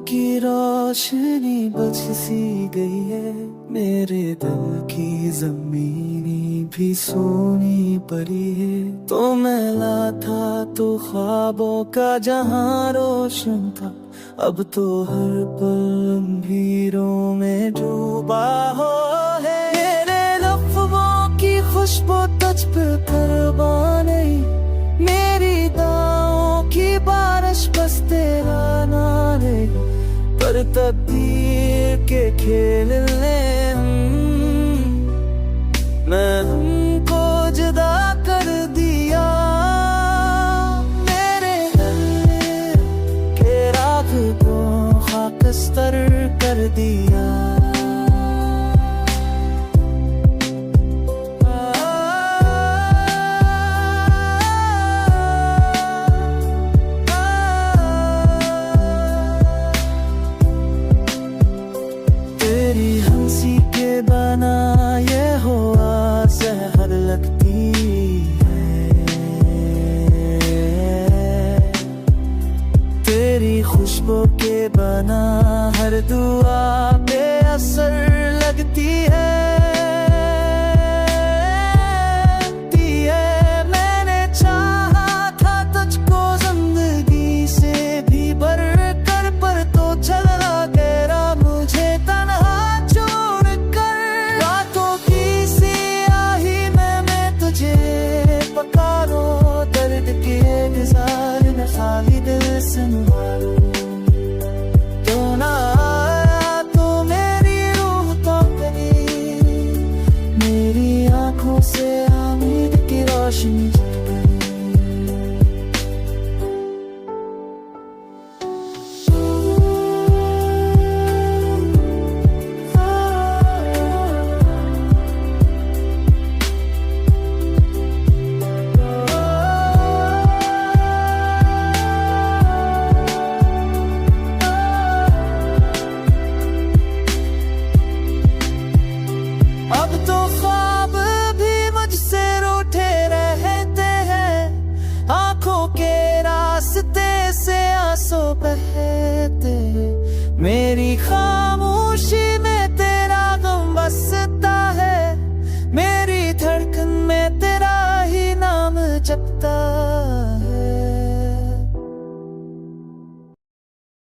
की रोशनी बच सी गई है, मेरे दिल की जमीनी भी सोनी पड़ी है। तो मैला था तो ख्वाबों का जहां रोशन था, अब तो हर पल अंधेरों में डूबा हो है। मेरे लफ्ज़ों की खुशबू तुझ पे परवान नहीं, मेरी दाओं की बारिश बस तेरा नाम है। पर तकदीर के खेल ने मैं हमको जुदा कर दिया। मेरे दिल के राग को खाकस्तर कर दिया। तेरी हंसी के बना ये हुआ जहर लगती है, तेरी खुशबू के बना हर दुआ बेअसर लगती है।